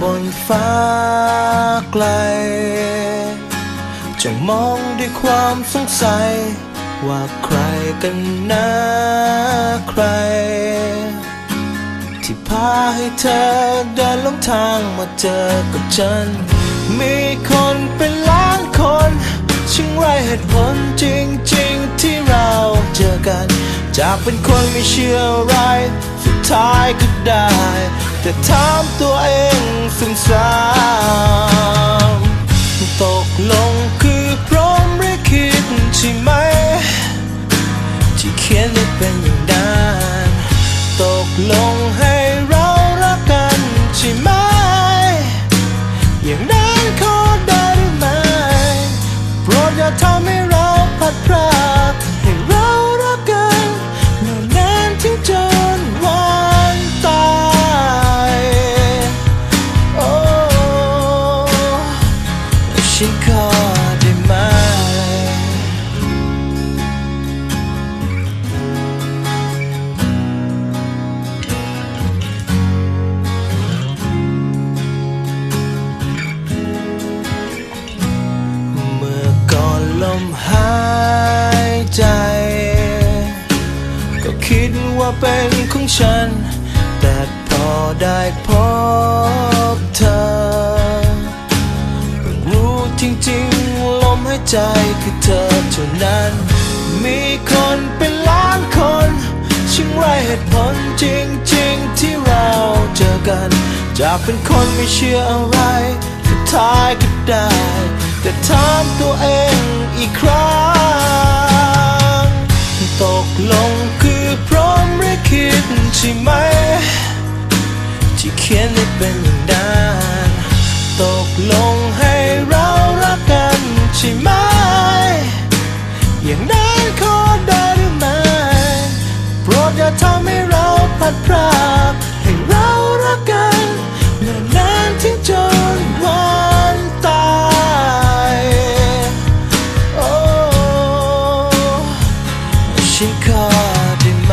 บนฟ้าไกลจะมองด้วยความสงสัยว่าใครกันนะใครที่พาให้เธอเดินหลงทางมาเจอกับฉันมีคนเป็นล้านคนช่างไรเหตุผลจริงๆที่เราเจอกันจากเป็นคนไม่เชื่ออะไรสุดท้ายก็ได้แต่ถามตัวเองซ้ำๆตกลงคือพร้อมหรือคิดใช่ไหมที่เขียนได้เป็นอย่างนั้นตกลงให้เรารักกันใช่ไหมอย่างนั้นขอได้หรือไม่โปรดอย่าทำให้เราพัดพรากให้เรารักกันนานๆถึงจนวันตายโอ้ฉันขอได้ไหมลมหายใจก็คิดว่าเป็นของฉันแต่พอได้พบเธอรู้จริงๆลมหายใจคือเธอเท่านั้นมีคนเป็นล้านคนช่างไรเหตุผลจริงๆที่เราเจอกันจากเป็นคนไม่เชื่ออะไรสุดท้ายก็ได้แต่ถามตัวเองอีกครั้งตกลงคือพร้อมหรือคิดใช่ไหมที่เขียนได้เป็นอย่างนั้นตกลงให้เรารักกันใช่ไหมอย่างนั้นขอได้หรือไม่โปรดอย่าทำให้เราพัดพรากให้เรารักกันนานๆถึงจนวันตายฉันขอได้ไหม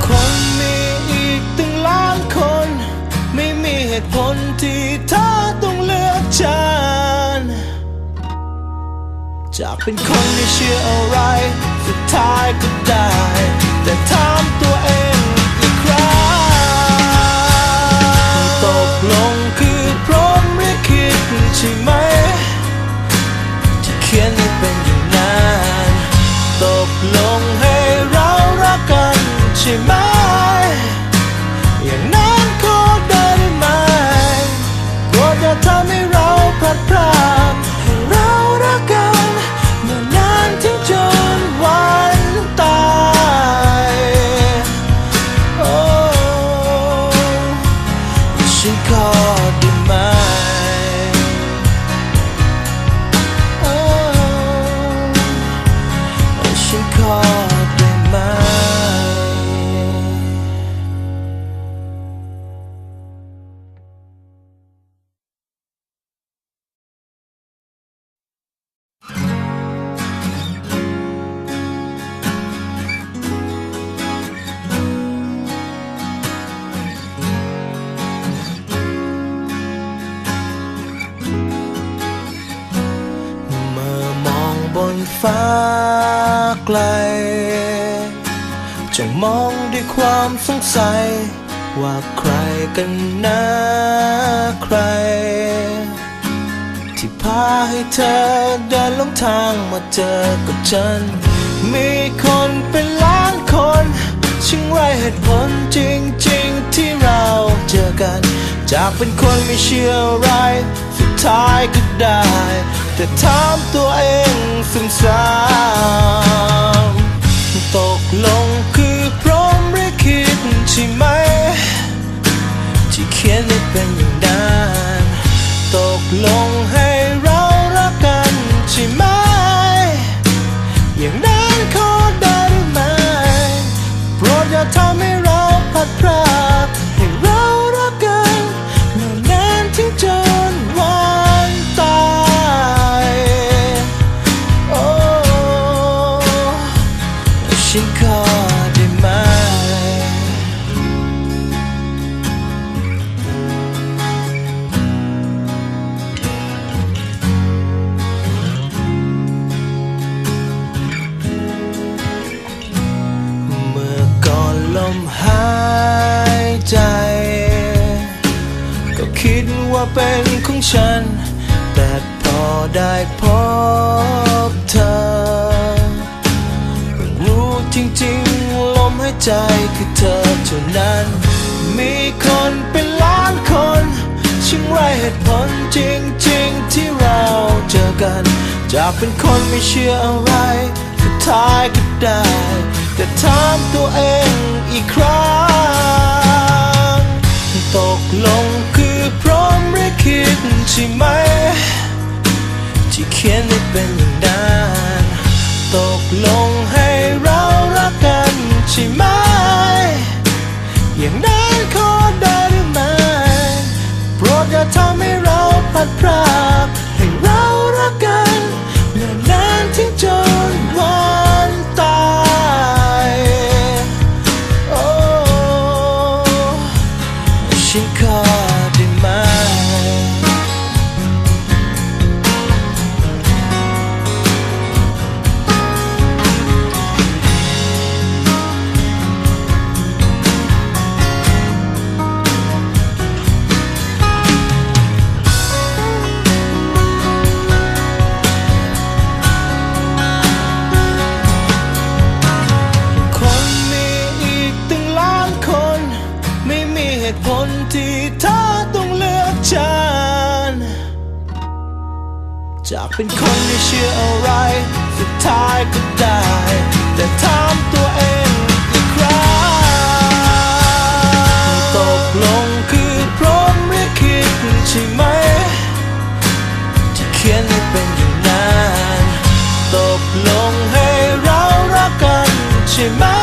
คนมีอีกตั้งล้านคนไม่มีเหตุผลที่เธอต้องเลือกฉันจากเป็นคนไม่เชื่ออะไรสุดท้ายก็ได้แต่ถามตัวเองอีกครั้งตกลงคือพร้อมหรือคิดใช่ไหมที่เขียนได้เป็นอย่างนั้นตกลงให้เรารักกันใช่ไหมอย่างนั้นขอได้หรือไม่โปรดอย่าทำให้เราพัดพรากให้เรารักกันนานๆถึงจนวันตายโอ้ฉันขอได้ไหมโอ้ฉันขอได้ไหมบนฟ้าไกลจะมองด้วยความสงสัยว่าใครกันนะใครที่พาให้เธอเดินหลงทางมาเจอกับฉันมีคนเป็นล้านคนช่างไรเหตุผลจริงๆที่เราเจอกันจากเป็นคนไม่เชื่ออะไรสุดท้ายก็ได้แต่ถามตัวเองซ้ำๆตกลงคือพร้อมหรือคิดใช่ไหมที่เขียนได้เป็นอย่างนั้นตกลงให้เรารักกันใช่ไหมอย่างนั้น ฉันขอได้ไหมเมื่อก่อนลมหายใจก็คิดว่าเป็นของฉันแต่พอได้พบเธอรู้จริงๆลมหายใจคือเธอเท่านั้นมีคนเป็นล้านคนช่างไรเหตุผลจริงๆที่เราเจอกันจากเป็นคนไม่เชื่ออะไรสุดท้ายก็ได้แต่ถามตัวเองอีกครั้งตกลงคือพร้อมหรือคิดใช่ไหมที่เขียนได้เป็นอย่างนั้นตกลงให้เรารักกันใช่ไหมอย่างนั้นขอได้หรือไม่โปรดอย่าทำให้เราพลัดพรากให้เรารักกันเนิ่นนานถึงจนวันตายโอ้ฉันขอได้ไหมเหตุผลที่เธอต้องเลือกฉันจากเป็นคนไม่เชื่ออะไรสุดท้ายก็ได้แต่ถามตัวเองอีกครั้งตกลงคือพร้อมหรือคิดใช่ไหมที่เขียนให้เป็นอย่างนั้นตกลงให้เรารักกันใช่ไหม